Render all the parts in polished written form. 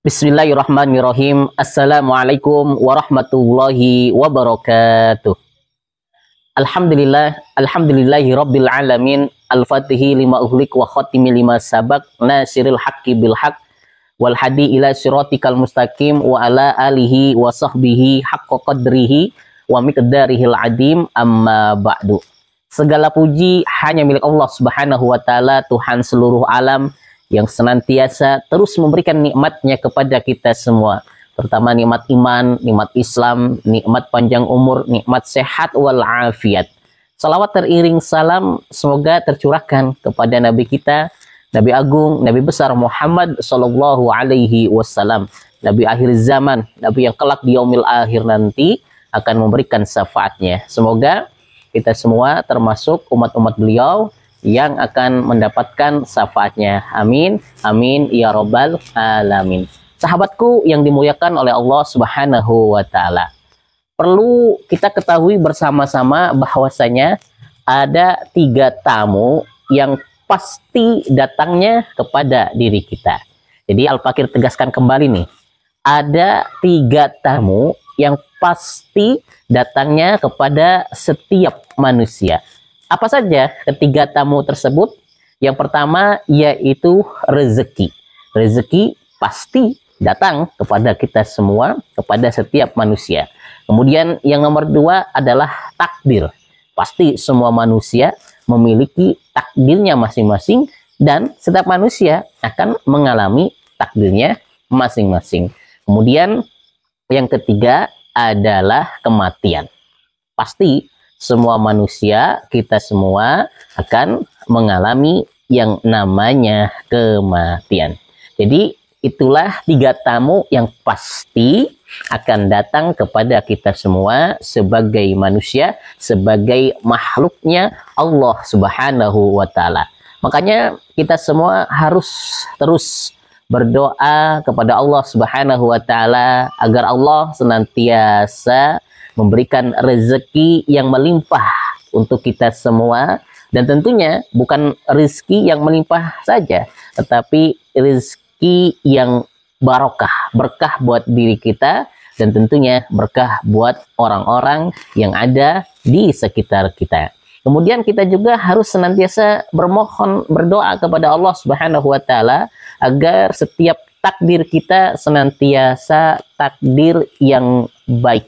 Bismillahirrahmanirrahim. Assalamualaikum warahmatullahi wabarakatuh. Alhamdulillahi rabbil alamin. Al-fatihi lima uhlik wa khatimi lima sabak. Nasiril haqqi bil haq. Wal hadi ila siratikal mustaqim. Wa ala alihi wa sahbihi haqqa qadrihi wa miqdarihil adim. Amma ba'du. Segala puji hanya milik Allah subhanahu wa ta'ala, Tuhan seluruh alam, yang senantiasa terus memberikan nikmatnya kepada kita semua, terutama nikmat iman, nikmat Islam, nikmat panjang umur, nikmat sehat wal afiat. Salawat teriring salam semoga tercurahkan kepada Nabi kita, Nabi Agung, Nabi besar Muhammad Sallallahu Alaihi Wasallam, Nabi akhir zaman, Nabi yang kelak di yaumil akhir nanti akan memberikan syafaatnya. Semoga kita semua termasuk umat-umat beliau yang akan mendapatkan syafaatnya. Amin, amin, ya robbal alamin. Sahabatku yang dimuliakan oleh Allah Subhanahu wa Ta'ala, perlu kita ketahui bersama-sama bahwasanya ada 3 tamu yang pasti datangnya kepada diri kita. Jadi Al-Fakir tegaskan kembali nih, ada 3 tamu yang pasti datangnya kepada setiap manusia. Apa saja ketiga tamu tersebut? Yang pertama yaitu rezeki. Rezeki pasti datang kepada kita semua, kepada setiap manusia. Kemudian yang nomor 2 adalah takdir. Pasti semua manusia memiliki takdirnya masing-masing dan setiap manusia akan mengalami takdirnya masing-masing. Kemudian yang ketiga adalah kematian. Pasti semua manusia, kita semua akan mengalami yang namanya kematian. Jadi itulah 3 tamu yang pasti akan datang kepada kita semua sebagai manusia, sebagai makhluknya Allah Subhanahu wa Ta'ala. Makanya kita semua harus terus berdoa kepada Allah Subhanahu wa Ta'ala agar Allah senantiasa memberikan rezeki yang melimpah untuk kita semua, dan tentunya bukan rezeki yang melimpah saja, tetapi rezeki yang barokah, berkah buat diri kita dan tentunya berkah buat orang-orang yang ada di sekitar kita. Kemudian kita juga harus senantiasa bermohon, berdoa kepada Allah Subhanahu wa Ta'ala agar setiap takdir kita senantiasa takdir yang baik.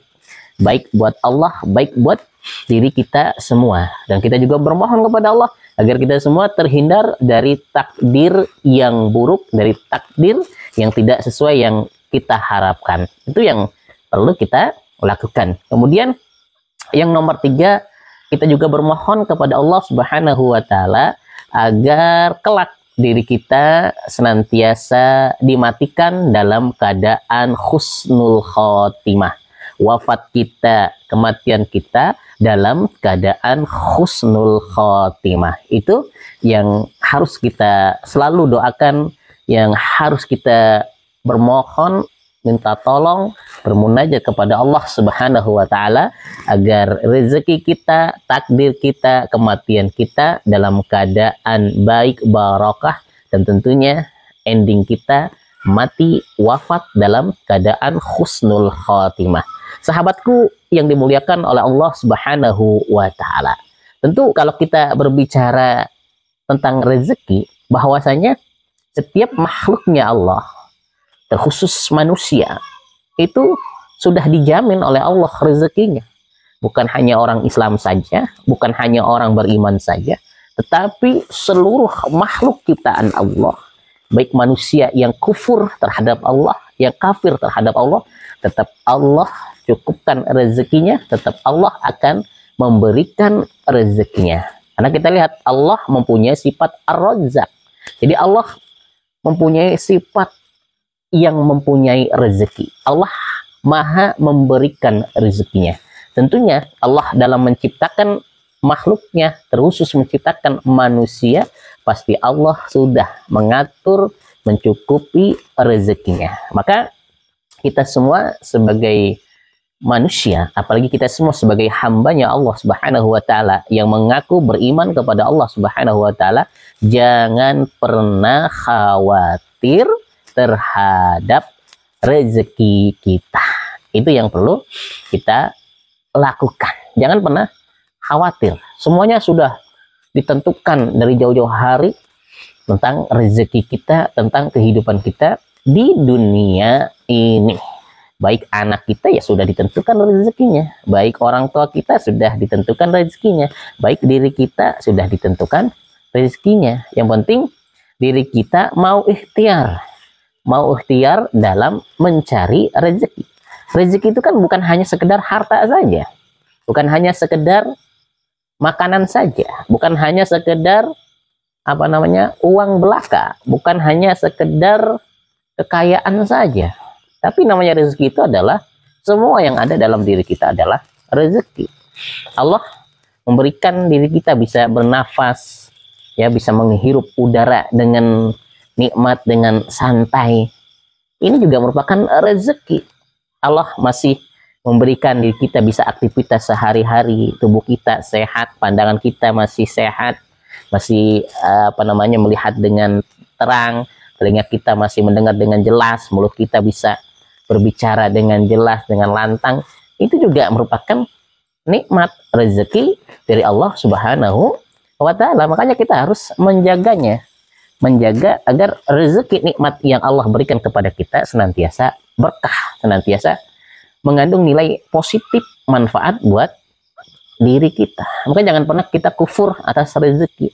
Baik buat Allah, baik buat diri kita semua. Dan kita juga bermohon kepada Allah agar kita semua terhindar dari takdir yang buruk, dari takdir yang tidak sesuai yang kita harapkan. Itu yang perlu kita lakukan. Kemudian yang nomor 3, kita juga bermohon kepada Allah Subhanahu wa Ta'ala agar kelak diri kita senantiasa dimatikan dalam keadaan husnul khotimah. Wafat kita, kematian kita dalam keadaan husnul khotimah. Itu yang harus kita selalu doakan, yang harus kita bermohon, minta tolong, bermunajat kepada Allah Subhanahu wa Ta'ala agar rezeki kita, takdir kita, kematian kita dalam keadaan baik, barokah, dan tentunya ending kita mati, wafat dalam keadaan husnul khotimah. Sahabatku yang dimuliakan oleh Allah Subhanahu wa Ta'ala, tentu kalau kita berbicara tentang rezeki, bahwasanya setiap makhluknya Allah, terkhusus manusia, itu sudah dijamin oleh Allah rezekinya. Bukan hanya orang Islam saja, bukan hanya orang beriman saja, tetapi seluruh makhluk ciptaan Allah, baik manusia yang kufur terhadap Allah, yang kafir terhadap Allah, tetap Allah cukupkan rezekinya, tetap Allah akan memberikan rezekinya. Karena kita lihat Allah mempunyai sifat Ar-Razzaq. Jadi Allah mempunyai sifat yang mempunyai rezeki. Allah maha memberikan rezekinya. Tentunya Allah dalam menciptakan makhluknya, terkhusus menciptakan manusia, pasti Allah sudah mengatur, mencukupi rezekinya. Maka kita semua sebagai manusia, apalagi kita semua sebagai hambanya Allah Subhanahu wa Ta'ala yang mengaku beriman kepada Allah Subhanahu wa Ta'ala, jangan pernah khawatir terhadap rezeki kita. Itu yang perlu kita lakukan. Jangan pernah khawatir. Semuanya sudah ditentukan dari jauh-jauh hari tentang rezeki kita, tentang kehidupan kita di dunia ini. Baik anak kita ya sudah ditentukan rezekinya, baik orang tua kita sudah ditentukan rezekinya, baik diri kita sudah ditentukan rezekinya. Yang penting diri kita mau ikhtiar dalam mencari rezeki. Rezeki itu kan bukan hanya sekedar harta saja, bukan hanya sekedar makanan saja, bukan hanya sekedar uang belaka, bukan hanya sekedar kekayaan saja. Tapi namanya rezeki itu adalah semua yang ada dalam diri kita adalah rezeki. Allah memberikan diri kita bisa bernafas, ya, bisa menghirup udara dengan nikmat, dengan santai. Ini juga merupakan rezeki. Allah masih memberikan diri kita bisa aktivitas sehari-hari, tubuh kita sehat, pandangan kita masih sehat, masih melihat dengan terang, telinga kita masih mendengar dengan jelas, mulut kita bisa berbicara dengan jelas, dengan lantang. Itu juga merupakan nikmat rezeki dari Allah Subhanahu wa Ta'ala. Makanya kita harus menjaganya, menjaga agar rezeki nikmat yang Allah berikan kepada kita senantiasa berkah, senantiasa mengandung nilai positif, manfaat buat diri kita. Maka jangan pernah kita kufur atas rezeki,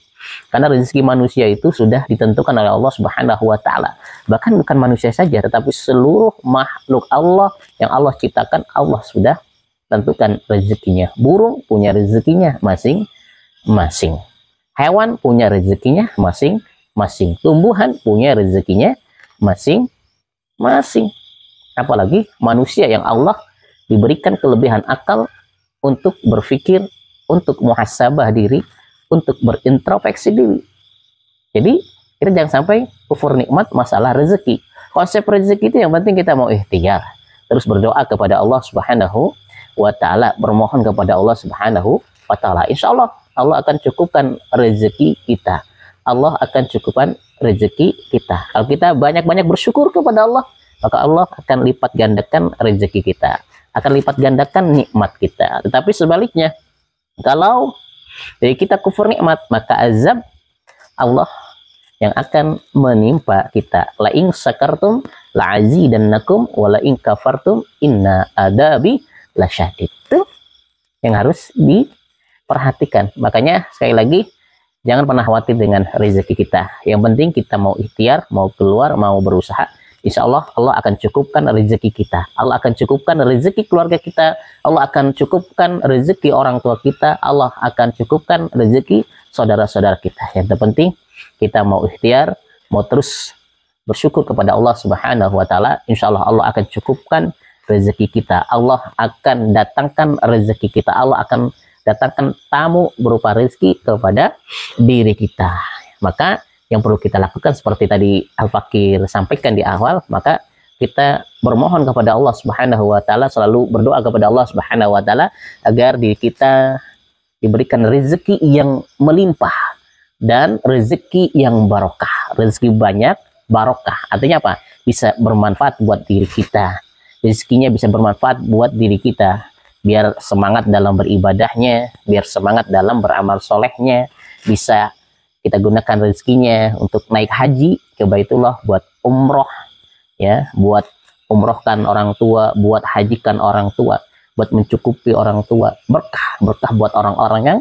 karena rezeki manusia itu sudah ditentukan oleh Allah Subhanahu wa Ta'ala. Bahkan bukan manusia saja, tetapi seluruh makhluk Allah yang Allah ciptakan, Allah sudah tentukan rezekinya. Burung punya rezekinya masing-masing, hewan punya rezekinya masing-masing, tumbuhan punya rezekinya masing-masing. Apalagi manusia yang Allah diberikan kelebihan akal untuk berpikir, untuk muhasabah diri, untuk berintrospeksi diri. Jadi kita jangan sampai kufur nikmat masalah rezeki. Konsep rezeki itu yang penting kita mau ikhtiar, terus berdoa kepada Allah Subhanahu wa Ta'ala, bermohon kepada Allah Subhanahu wa Ta'ala. Insya Allah Allah akan cukupkan rezeki kita. Allah akan cukupkan rezeki kita. Kalau kita banyak-banyak bersyukur kepada Allah, maka Allah akan lipat gandakan rezeki kita, akan lipat gandakan nikmat kita. Tetapi sebaliknya, kalau dari kita kufur nikmat, maka azab Allah yang akan menimpa kita. La in sakartum la azidannakum wa la in kafartum inna adabi lasyadid. Itu yang harus diperhatikan. Makanya sekali lagi, jangan pernah khawatir dengan rezeki kita. Yang penting kita mau ikhtiar, mau keluar, mau berusaha. Insya Allah, Allah akan cukupkan rezeki kita. Allah akan cukupkan rezeki keluarga kita. Allah akan cukupkan rezeki orang tua kita. Allah akan cukupkan rezeki saudara-saudara kita. Yang terpenting, kita mau ikhtiar, mau terus bersyukur kepada Allah Subhanahu wa Ta'ala. Insya Allah, Allah akan cukupkan rezeki kita. Allah akan datangkan rezeki kita. Allah akan datangkan tamu berupa rezeki kepada diri kita. Maka yang perlu kita lakukan seperti tadi Al-Fakir sampaikan di awal, maka kita bermohon kepada Allah Subhanahu wa Ta'ala, selalu berdoa kepada Allah Subhanahu wa Ta'ala agar diri kita diberikan rezeki yang melimpah dan rezeki yang barokah. Rezeki banyak, barokah. Artinya apa? Bisa bermanfaat buat diri kita. Rezekinya bisa bermanfaat buat diri kita. Biar semangat dalam beribadahnya, biar semangat dalam beramal solehnya, bisa kita gunakan rezekinya untuk naik haji ke Baitullah, buat umroh, ya, buat umrohkan orang tua, buat hajikan orang tua, buat mencukupi orang tua, berkah buat orang-orang yang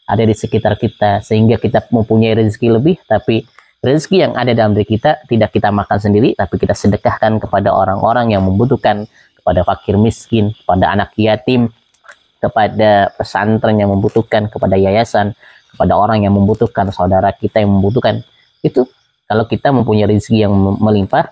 ada di sekitar kita, sehingga kita mempunyai rezeki lebih. Tapi rezeki yang ada dalam diri kita tidak kita makan sendiri, tapi kita sedekahkan kepada orang-orang yang membutuhkan, kepada fakir miskin, kepada anak yatim, kepada pesantren yang membutuhkan, kepada yayasan, kepada orang yang membutuhkan, saudara kita yang membutuhkan. Itu kalau kita mempunyai rezeki yang melimpah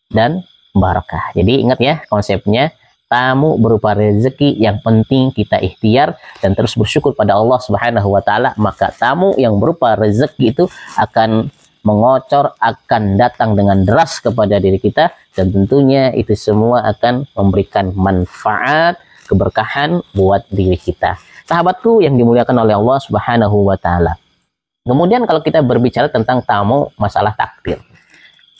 dan barakah. Jadi ingat ya konsepnya, tamu berupa rezeki, yang penting kita ikhtiar dan terus bersyukur pada Allah Subhanahu wa Ta'ala, maka tamu yang berupa rezeki itu akan mengocor, akan datang dengan deras kepada diri kita, dan tentunya itu semua akan memberikan manfaat, keberkahan buat diri kita. Sahabatku yang dimuliakan oleh Allah Subhanahu wa Ta'ala. Kemudian kalau kita berbicara tentang tamu masalah takdir.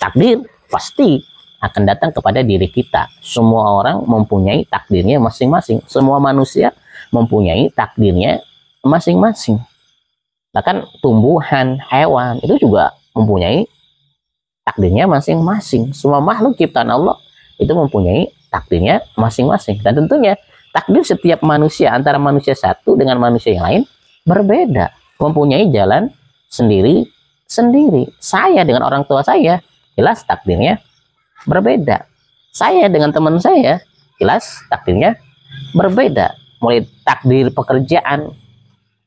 Takdir pasti akan datang kepada diri kita. Semua orang mempunyai takdirnya masing-masing. Semua manusia mempunyai takdirnya masing-masing. Bahkan tumbuhan, hewan itu juga mempunyai takdirnya masing-masing. Semua makhluk ciptaan Allah itu mempunyai takdirnya masing-masing. Dan tentunya takdir setiap manusia antara manusia satu dengan manusia yang lain berbeda, mempunyai jalan sendiri-sendiri. Saya dengan orang tua saya jelas takdirnya berbeda. Saya dengan teman saya jelas takdirnya berbeda. Mulai takdir pekerjaan,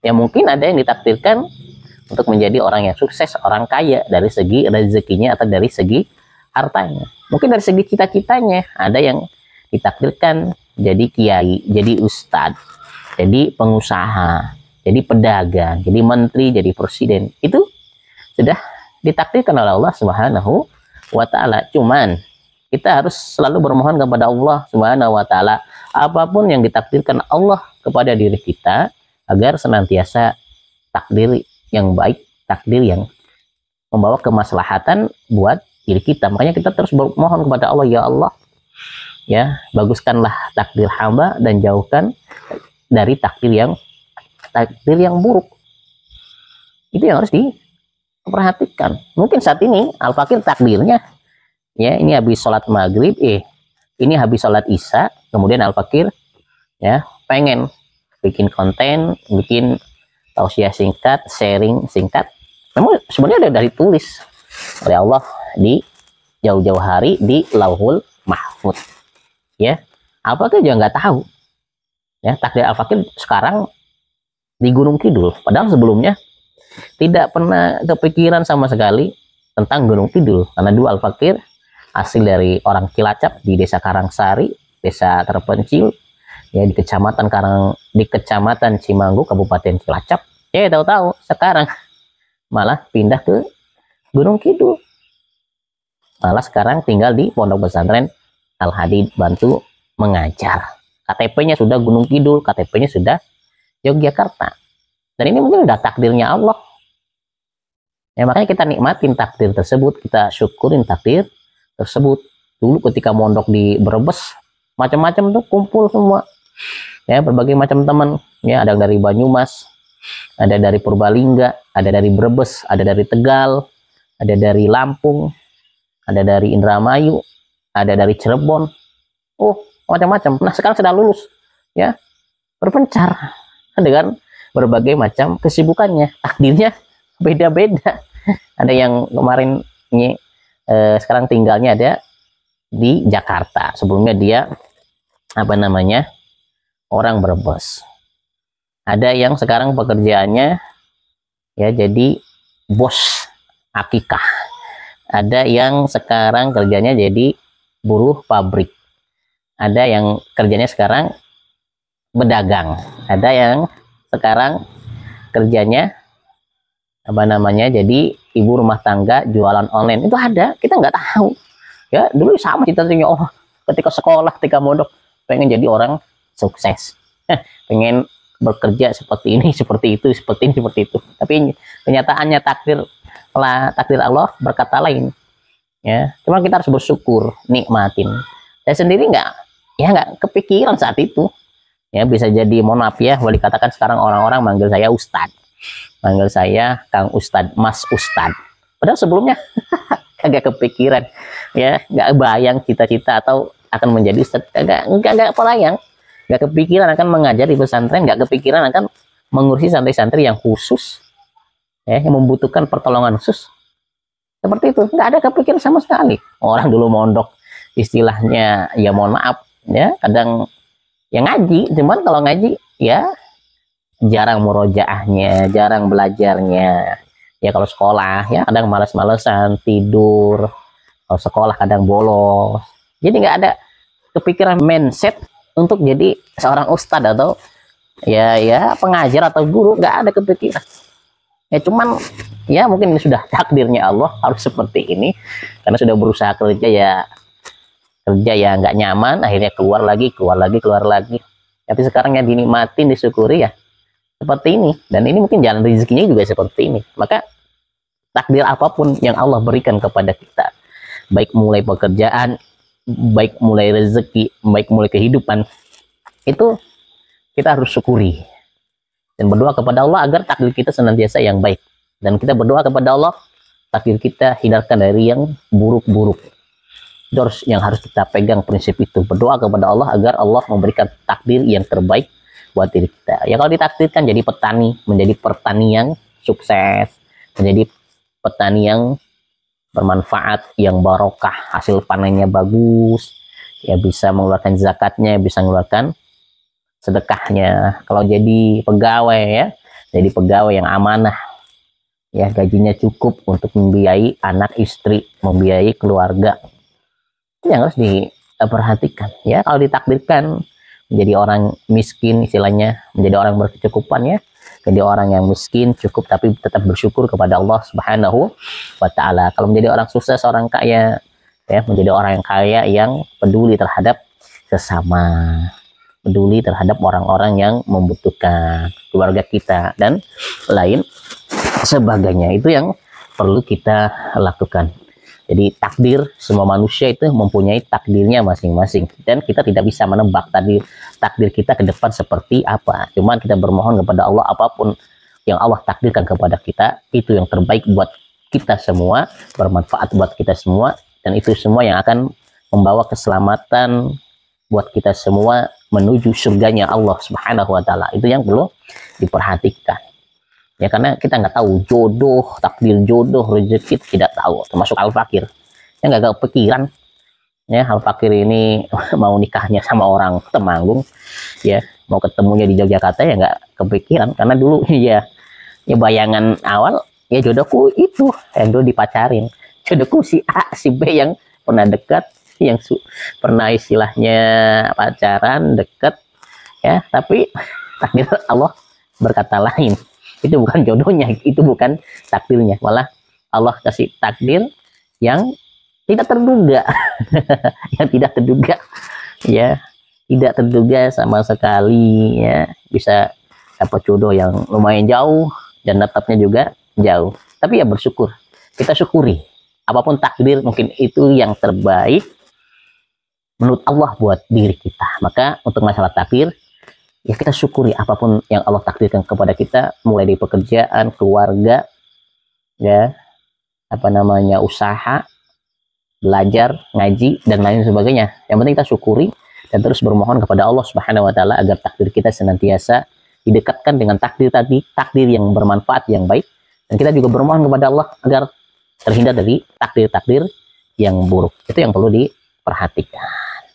ya mungkin ada yang ditakdirkan untuk menjadi orang yang sukses, orang kaya dari segi rezekinya atau dari segi hartanya. Mungkin dari segi cita-citanya ada yang ditakdirkan jadi kiai, jadi ustadz, jadi pengusaha, jadi pedagang, jadi menteri, jadi presiden. Itu sudah ditakdirkan oleh Allah Subhanahu wa Ta'ala. Cuman kita harus selalu bermohon kepada Allah Subhanahu wa Ta'ala, apapun yang ditakdirkan Allah kepada diri kita, agar senantiasa takdir yang baik, takdir yang membawa kemaslahatan buat diri kita. Makanya kita terus bermohon kepada Allah, ya Allah, ya baguskanlah takdir hamba dan jauhkan dari takdir yang buruk. Itu yang harus diperhatikan. Mungkin saat ini Al-Fakir takdirnya, ya ini habis sholat maghrib, ini habis sholat isya, kemudian Al-Fakir ya pengen bikin konten, bikin tausiah singkat, sharing singkat. Memang sebenarnya udah ditulis oleh Allah di jauh-jauh hari di Lauhul Mahfuz. Ya, Al-Fakir juga nggak tahu. Ya, takdir Al-Fakir sekarang di Gunung Kidul. Padahal sebelumnya tidak pernah kepikiran sama sekali tentang Gunung Kidul. Karena dulu Al-Fakir asli dari orang Cilacap di Desa Karangsari, desa terpencil. Ya di kecamatan Cimanggu, Kabupaten Cilacap. Ya tahu-tahu sekarang malah pindah ke Gunung Kidul. Malah sekarang tinggal di Pondok Pesantren Al-Hadi Bantu mengajar. KTP-nya sudah Gunung Kidul, KTP-nya sudah Yogyakarta. Dan ini mungkin udah takdirnya Allah. Ya makanya kita nikmatin takdir tersebut, kita syukurin takdir tersebut. Dulu ketika mondok di Brebes, macam-macam tuh kumpul semua. Ya berbagai macam teman, ya ada dari Banyumas, ada dari Purbalingga, ada dari Brebes, ada dari Tegal, ada dari Lampung, ada dari Indramayu, ada dari Cirebon. Oh macam-macam. Nah sekarang sudah lulus, ya berpencar dengan berbagai macam kesibukannya. Takdirnya beda-beda. Ada yang kemarin ini sekarang tinggalnya ada di Jakarta. Sebelumnya dia orang Brebes. Ada yang sekarang pekerjaannya ya jadi bos akikah. Ada yang sekarang kerjanya jadi buruh pabrik. Ada yang kerjanya sekarang berdagang. Ada yang sekarang kerjanya jadi ibu rumah tangga jualan online. Itu ada, kita nggak tahu. Ya dulu sama cita-citanya ketika sekolah, ketika mondok pengen jadi orang sukses, pengen bekerja seperti ini, seperti itu, seperti ini, seperti itu. Tapi kenyataannya takdir Allah berkata lain. Ya, cuma kita harus bersyukur, nikmatin. Saya sendiri nggak kepikiran saat itu. Ya bisa jadi, mohon maaf ya, boleh dikatakan sekarang orang-orang manggil saya Ustadz, manggil saya Kang Ustadz, Mas Ustadz. Padahal sebelumnya kagak kepikiran, ya nggak bayang cita-cita atau akan menjadi Ustadz, nggak pelayang. Nggak kepikiran akan mengajar di pesantren, nggak kepikiran akan mengurusi santri-santri yang khusus, ya, yang membutuhkan pertolongan khusus. Seperti itu, nggak ada kepikiran sama sekali. Orang dulu mondok, istilahnya, ya mohon maaf, ya kadang ya ngaji, cuman kalau ngaji, ya jarang murojaahnya, jarang belajarnya. Ya kalau sekolah, ya kadang malas-malesan, tidur. Kalau sekolah kadang bolos. Jadi nggak ada kepikiran mindset untuk jadi seorang ustadz atau ya pengajar atau guru, nggak ada kepikiran. Ya cuman ya mungkin ini sudah takdirnya Allah harus seperti ini, karena sudah berusaha kerja ya nggak nyaman, akhirnya keluar lagi. Tapi sekarang ya dinikmatin, disyukuri ya seperti ini, dan ini mungkin jalan rezekinya juga seperti ini. Maka takdir apapun yang Allah berikan kepada kita baik mulai pekerjaan, baik mulai rezeki, baik mulai kehidupan, itu kita harus syukuri dan berdoa kepada Allah agar takdir kita senantiasa yang baik, dan kita berdoa kepada Allah takdir kita hindarkan dari yang buruk-buruk. Itu yang harus kita pegang, prinsip itu, berdoa kepada Allah agar Allah memberikan takdir yang terbaik buat diri kita. Ya kalau ditakdirkan jadi petani, menjadi petani yang sukses, menjadi petani yang bermanfaat, yang barokah, hasil panennya bagus, ya bisa mengeluarkan zakatnya, bisa mengeluarkan sedekahnya. Kalau jadi pegawai, ya jadi pegawai yang amanah, ya gajinya cukup untuk membiayai anak istri, membiayai keluarga, itu yang harus diperhatikan. Ya kalau ditakdirkan menjadi orang miskin, istilahnya menjadi orang berkecukupan, ya jadi orang yang miskin cukup tapi tetap bersyukur kepada Allah Subhanahu wa Ta'ala. Kalau menjadi orang sukses, orang kaya, ya menjadi orang yang kaya yang peduli terhadap sesama, peduli terhadap orang-orang yang membutuhkan, keluarga kita dan lain sebagainya. Itu yang perlu kita lakukan. Jadi takdir, semua manusia itu mempunyai takdirnya masing-masing, dan kita tidak bisa menebak takdir kita ke depan seperti apa. Cuman kita bermohon kepada Allah, apapun yang Allah takdirkan kepada kita itu yang terbaik buat kita semua, bermanfaat buat kita semua, dan itu semua yang akan membawa keselamatan buat kita semua menuju surganya Allah Subhanahu wa Ta'ala. Itu yang perlu diperhatikan. Ya karena kita nggak tahu jodoh, takdir jodoh, rezeki tidak tahu, termasuk al-fakir. Ya nggak kepikiran. Ya al-fakir ini mau nikahnya sama orang Temanggung, ya mau ketemunya di Yogyakarta, ya nggak kepikiran karena dulu ya bayangan awal ya jodohku itu yang dulu dipacarin, jodohku si A si B yang pernah dekat, yang pernah istilahnya pacaran dekat, ya tapi takdir Allah berkata lain. Itu bukan jodohnya, itu bukan takdirnya, malah Allah kasih takdir yang tidak terduga. Yang tidak terduga, ya tidak terduga sama sekali, ya bisa dapat jodoh yang lumayan jauh dan datapnya juga jauh. Tapi ya bersyukur, kita syukuri apapun takdir, mungkin itu yang terbaik menurut Allah buat diri kita. Maka untuk masalah takdir, ya kita syukuri apapun yang Allah takdirkan kepada kita, mulai dari pekerjaan, keluarga, ya usaha, belajar, ngaji dan lain sebagainya. Yang penting kita syukuri dan terus bermohon kepada Allah Subhanahu wa Ta'ala agar takdir kita senantiasa didekatkan dengan takdir yang bermanfaat, yang baik, dan kita juga bermohon kepada Allah agar terhindar dari takdir-takdir yang buruk. Itu yang perlu diperhatikan.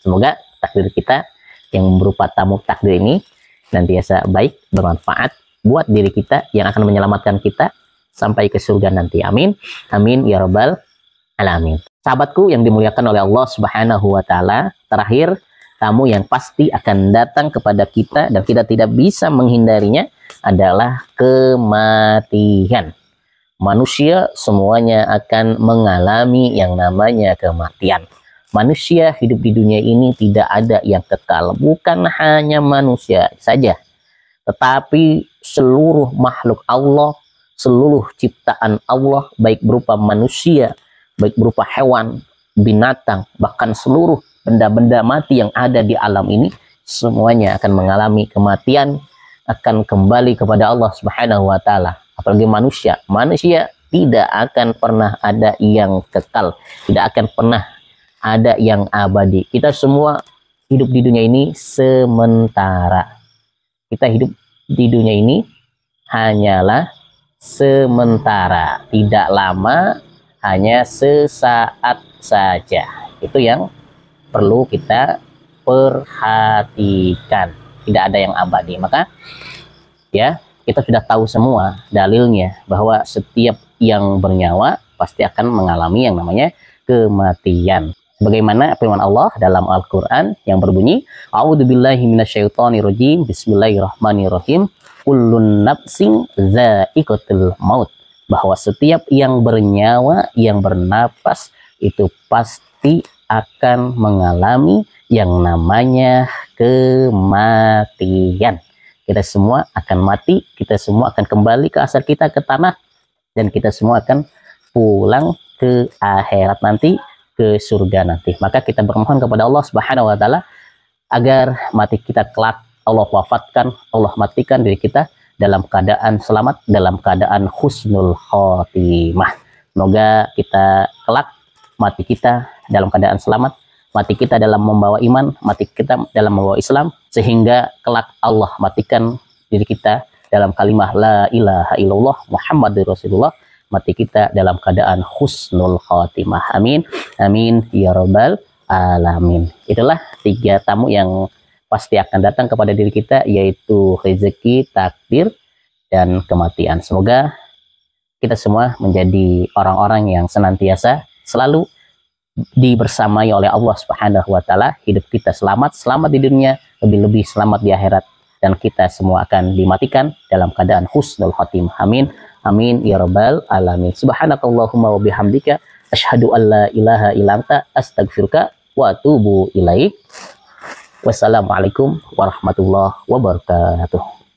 Semoga takdir kita yang berupa tamu takdir ini senantiasa baik, bermanfaat buat diri kita, yang akan menyelamatkan kita sampai ke surga nanti. Amin. Amin ya rabbal alamin. Sahabatku yang dimuliakan oleh Allah Subhanahu wa Ta'ala, terakhir, tamu yang pasti akan datang kepada kita dan kita tidak bisa menghindarinya adalah kematian. Manusia semuanya akan mengalami yang namanya kematian. Manusia hidup di dunia ini tidak ada yang kekal. Bukan hanya manusia saja, tetapi seluruh makhluk Allah, seluruh ciptaan Allah, baik berupa manusia, baik berupa hewan, binatang, bahkan seluruh benda-benda mati yang ada di alam ini, semuanya akan mengalami kematian, akan kembali kepada Allah Subhanahu wa Ta'ala. Apalagi manusia tidak akan pernah ada yang kekal, tidak akan pernah ada yang abadi. Kita semua hidup di dunia ini sementara. Kita hidup di dunia ini hanyalah sementara, tidak lama, hanya sesaat saja. Itu yang perlu kita perhatikan. Tidak ada yang abadi. Maka ya kita sudah tahu semua dalilnya bahwa setiap yang bernyawa pasti akan mengalami yang namanya kematian. Bagaimana firman Allah dalam Al-Quran yang berbunyi, A'udzubillahi minasyaitonirrajim, Bismillahirrahmanirrahim, Kullun nafsin za'iqatul maut. Bahwa setiap yang bernyawa, yang bernapas, itu pasti akan mengalami yang namanya kematian. Kita semua akan mati, kita semua akan kembali ke asal kita, ke tanah, dan kita semua akan pulang ke akhirat nanti, ke surga nanti. Maka kita bermohon kepada Allah Subhanahu wa taala agar mati kita kelak Allah wafatkan, Allah matikan diri kita dalam keadaan selamat, dalam keadaan husnul khotimah. Semoga kita kelak mati kita dalam keadaan selamat, mati kita dalam membawa iman, mati kita dalam membawa Islam, sehingga kelak Allah matikan diri kita dalam kalimah la ilaha illallah Muhammadur Rasulullah, mati kita dalam keadaan husnul khotimah. Amin, amin ya rabbal alamin. Itulah 3 tamu yang pasti akan datang kepada diri kita, yaitu rezeki, takdir, dan kematian. Semoga kita semua menjadi orang-orang yang senantiasa selalu dibersamai oleh Allah Subhanahu wa taala, hidup kita selamat di dunia, lebih-lebih selamat di akhirat, dan kita semua akan dimatikan dalam keadaan husnul khotimah. Amin, amin ya rabbal alamin. Subhanakallahumma wa bihamdika asyhadu an la ilaha illa anta astaghfiruka wa atubu ilaik. Wassalamualaikum warahmatullahi wabarakatuh.